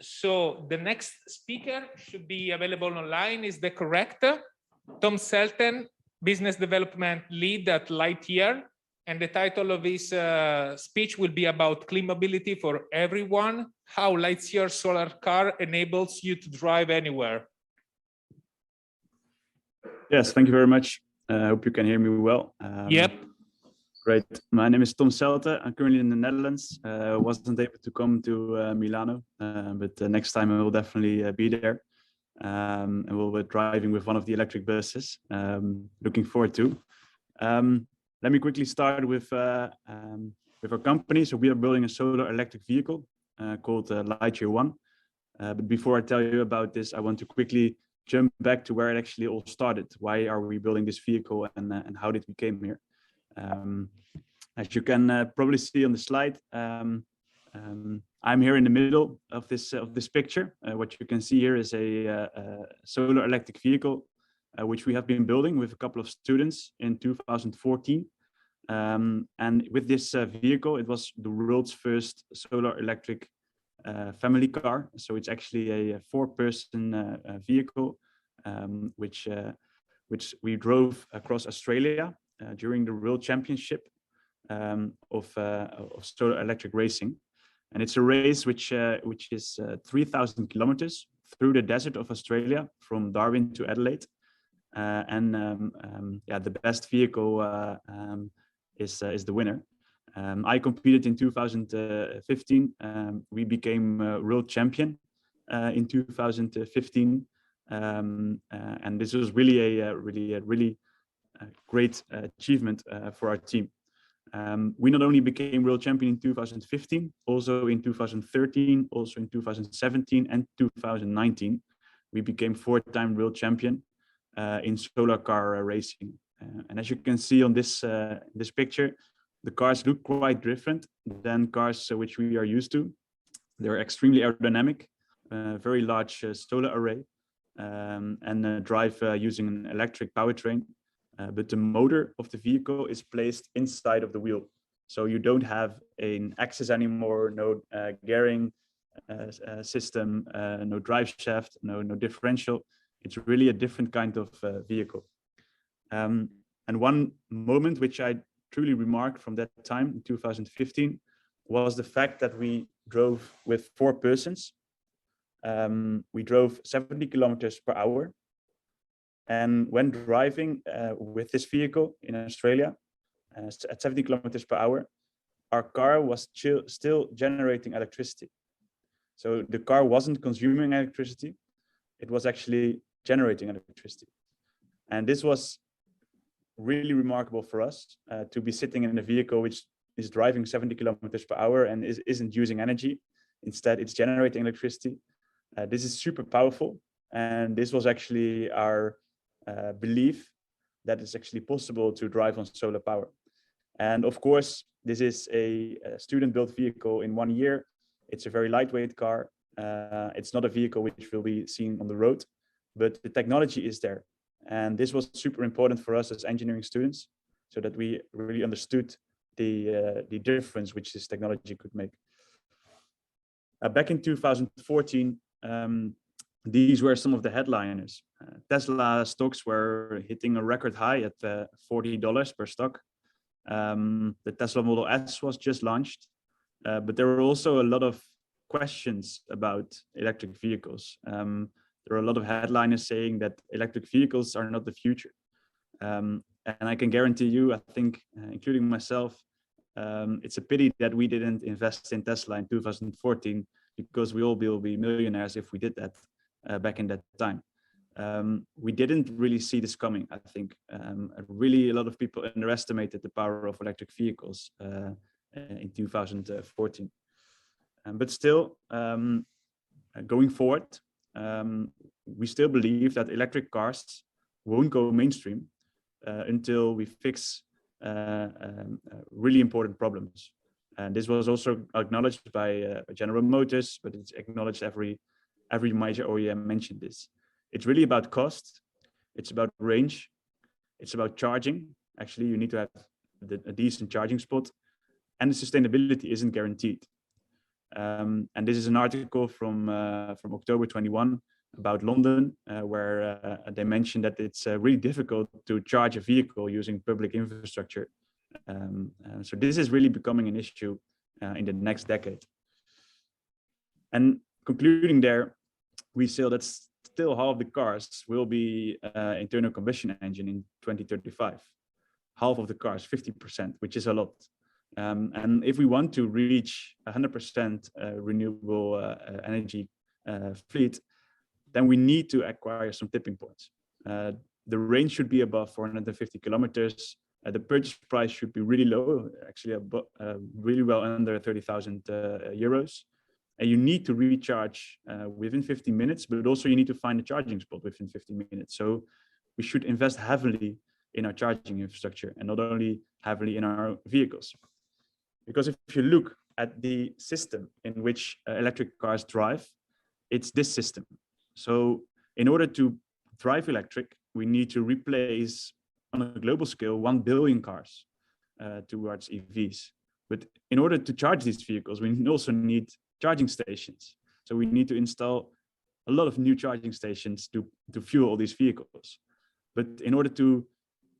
So the next speaker should be available online. Is that correct? Tom Selten, Business Development Lead at Lightyear. And the title of his speech will be about clean mobility for everyone, how Lightyear solar car enables you to drive anywhere. Yes, thank you very much. I hope you can hear me well. Yep. Great. My name is Tom Selten. I'm currently in the Netherlands. Wasn't able to come to Milano, but next time I will definitely be there. And we'll be driving with one of the electric buses. Looking forward to. Let me quickly start with our company. So we are building a solar electric vehicle called Lightyear One. But before I tell you about this, I want to quickly jump back to where it actually all started. Why are we building this vehicle, and how did we came here? As you can probably see on the slide, I'm here in the middle of this picture. What you can see here is a solar electric vehicle, which we have been building with a couple of students in 2014. And with this vehicle, it was the world's first solar electric family car. So it's actually a 4-person vehicle, which we drove across Australia during the World Championship of solar electric racing. And it's a race which is 3,000 kilometers through the desert of Australia from Darwin to Adelaide. Yeah, the best vehicle is the winner. I competed in 2015. We became world champion in 2015, and this was really a really great achievement for our team. We not only became world champion in 2015, also in 2013, also in 2017 and 2019, we became 4-time world champion in solar car racing. And as you can see on this picture, the cars look quite different than cars which we are used to. They're extremely aerodynamic, very large solar array, and drive using an electric powertrain. But the motor of the vehicle is placed inside of the wheel. So you don't have an axis anymore, no gearing system, no drive shaft, no differential. It's really a different kind of vehicle. And one moment which I truly remarked from that time in 2015 was the fact that we drove with 4 persons. We drove 70 kilometers per hour. And when driving with this vehicle in Australia at 70 kilometers per hour, our car was still generating electricity. So the car wasn't consuming electricity, it was actually generating electricity. And this was really remarkable for us to be sitting in a vehicle which is driving 70 kilometers per hour and isn't using energy. Instead, it's generating electricity. This is super powerful. And this was actually our belief that it's actually possible to drive on solar power. And of course, this is a student-built vehicle in 1 year. It's a very lightweight car. It's not a vehicle which will be seen on the road, but the technology is there. And this was super important for us as engineering students, so that we really understood the difference which this technology could make. Back in 2014, these were some of the headliners. Tesla stocks were hitting a record high at $40 per stock. The Tesla Model S was just launched, but there were also a lot of questions about electric vehicles. There are a lot of headliners saying that electric vehicles are not the future. And I can guarantee you, I think, including myself, it's a pity that we didn't invest in Tesla in 2014, because we all will be millionaires if we did that back in that time. We didn't really see this coming, I think. Really, a lot of people underestimated the power of electric vehicles in 2014. But still, going forward, we still believe that electric cars won't go mainstream until we fix really important problems. And this was also acknowledged by General Motors, but it's acknowledged every major OEM mentioned this. It's really about cost. It's about range. It's about charging. Actually, you need to have a decent charging spot, and the sustainability isn't guaranteed. And this is an article from October 21 about London, where they mentioned that it's really difficult to charge a vehicle using public infrastructure. So this is really becoming an issue in the next decade. And concluding there, we say that still half the cars will be internal combustion engine in 2035. Half of the cars, 50%, which is a lot. And if we want to reach 100% renewable energy fleet, then we need to acquire some tipping points. The range should be above 450 kilometers. The purchase price should be really low, actually really well under 30,000 euros. And you need to recharge within 15 minutes, but also you need to find a charging spot within 15 minutes. So we should invest heavily in our charging infrastructure and not only heavily in our vehicles. Because if you look at the system in which electric cars drive, it's this system. So in order to drive electric, we need to replace on a global scale 1 billion cars towards EVs. But in order to charge these vehicles, we also need charging stations. So we need to install a lot of new charging stations to fuel all these vehicles. But in order to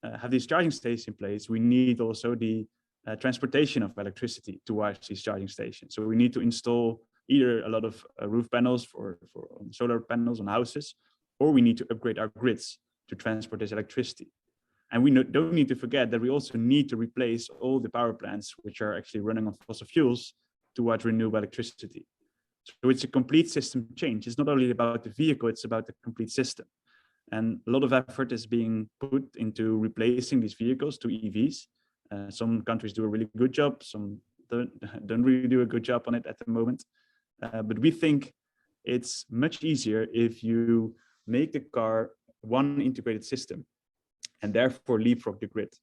have these charging stations in place, we need also the transportation of electricity towards these charging stations. So we need to install either a lot of roof panels for solar panels on houses, or we need to upgrade our grids to transport this electricity. And we don't need to forget that we also need to replace all the power plants which are actually running on fossil fuels towards renewable electricity. So it's a complete system change. It's not only about the vehicle, it's about the complete system. And a lot of effort is being put into replacing these vehicles to EVs. Some countries do a really good job, some don't really do a good job on it at the moment. But we think it's much easier if you make the car one integrated system and therefore leapfrog the grid.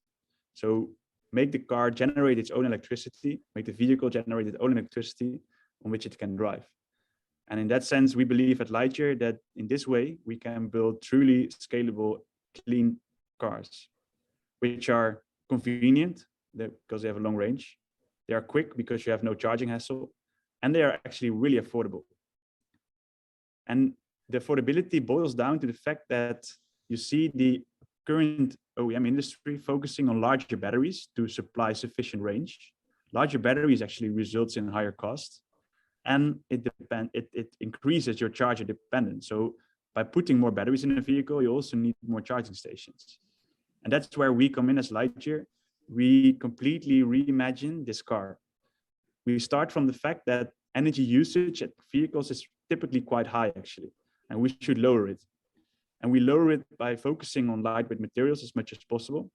So make the car generate its own electricity, make the vehicle generate its own electricity on which it can drive. And in that sense, we believe at Lightyear that in this way, we can build truly scalable, clean cars, which are convenient because they have a long range. They are quick because you have no charging hassle, and they are actually really affordable. And the affordability boils down to the fact that you see the current OEM industry focusing on larger batteries to supply sufficient range. Larger batteries actually results in higher costs, and it increases your charger dependence. So by putting more batteries in a vehicle, you also need more charging stations. And that's where we come in as Lightyear. We completely reimagine this car. We start from the fact that energy usage at vehicles is typically quite high, actually, and we should lower it. And we lower it by focusing on lightweight materials as much as possible.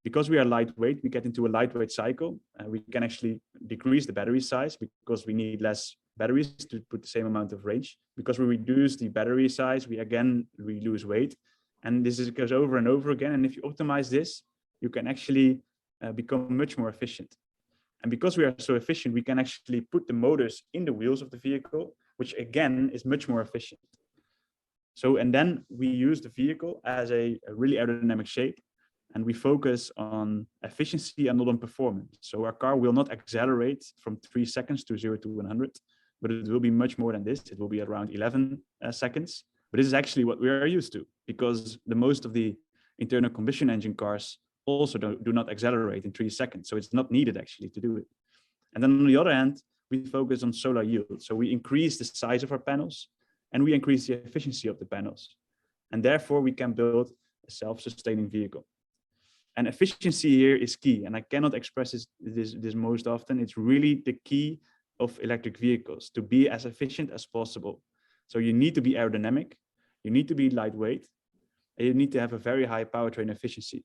Because we are lightweight, we get into a lightweight cycle. We can actually decrease the battery size because we need less batteries to put the same amount of range. Because we reduce the battery size, we lose weight. And this goes over and over again. And if you optimize this, you can actually become much more efficient. And because we are so efficient, we can actually put the motors in the wheels of the vehicle, which again is much more efficient. So, and then we use the vehicle as a really aerodynamic shape, and we focus on efficiency and not on performance. So our car will not accelerate from 3 seconds to 0 to 100, but it will be much more than this. It will be around 11 seconds. But this is actually what we are used to, because the most of the internal combustion engine cars also do not accelerate in 3 seconds. So it's not needed actually to do it. And then on the other hand, we focus on solar yield. So we increase the size of our panels and we increase the efficiency of the panels. And therefore we can build a self-sustaining vehicle. And efficiency here is key. And I cannot express this most often. It's really the key of electric vehicles, to be as efficient as possible. So you need to be aerodynamic, you need to be lightweight, and you need to have a very high powertrain efficiency.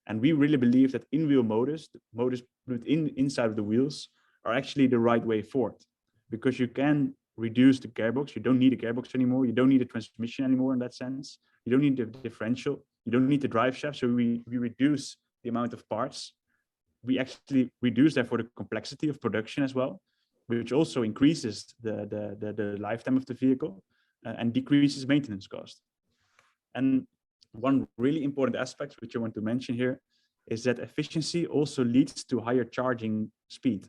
And we really believe that in-wheel motors, the motors put inside of the wheels, are actually the right way forward, because you can reduce the gearbox. You don't need a gearbox anymore. You don't need a transmission anymore in that sense. You don't need the differential. You don't need the drive shaft. So we reduce the amount of parts. We actually reduce therefore the complexity of production as well, which also increases the lifetime of the vehicle and decreases maintenance cost. And one really important aspect which I want to mention here is that efficiency also leads to higher charging speed.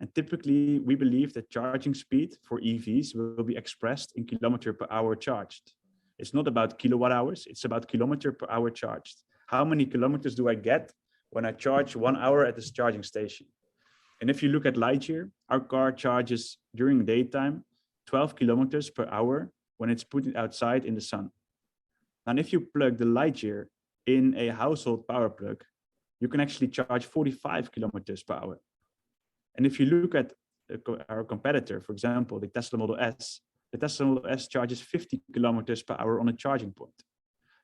And typically, we believe that charging speed for EVs will be expressed in kilometer per hour charged. It's not about kilowatt hours, it's about kilometer per hour charged. How many kilometers do I get when I charge 1 hour at this charging station? And if you look at Lightyear, our car charges during daytime 12 kilometers per hour when it's put outside in the sun. And if you plug the Lightyear in a household power plug, you can actually charge 45 kilometers per hour. And if you look at our competitor, for example, the Tesla Model S, the Tesla Model S charges 50 kilometers per hour on a charging point.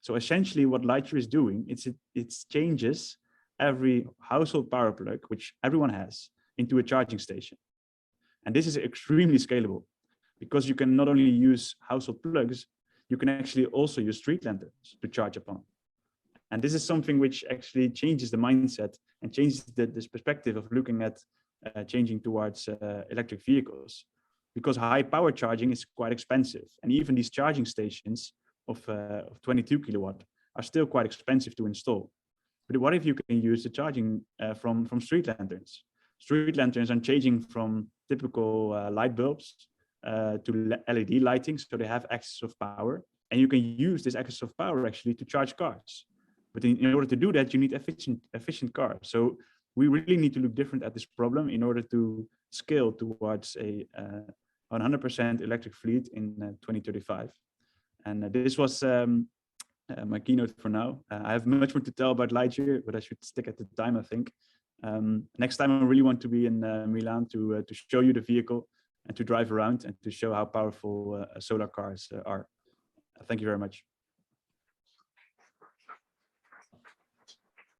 So essentially what Lightyear is doing, it changes every household power plug, which everyone has, into a charging station. And this is extremely scalable because you can not only use household plugs, you can actually also use street lanterns to charge upon. And this is something which actually changes the mindset and changes this perspective of looking at changing towards electric vehicles, because high power charging is quite expensive. And even these charging stations of 22 kilowatt are still quite expensive to install. But what if you can use the charging from street lanterns? Street lanterns are changing from typical light bulbs to LED lighting, so they have excess of power. And you can use this excess of power actually to charge cars. But in order to do that, you need efficient cars. So we really need to look different at this problem in order to scale towards a 100% electric fleet in 2035. And this was my keynote for now. I have much more to tell about Lightyear, but I should stick at the time, I think. Next time, I really want to be in Milan to show you the vehicle and to drive around and to show how powerful solar cars are. Thank you very much.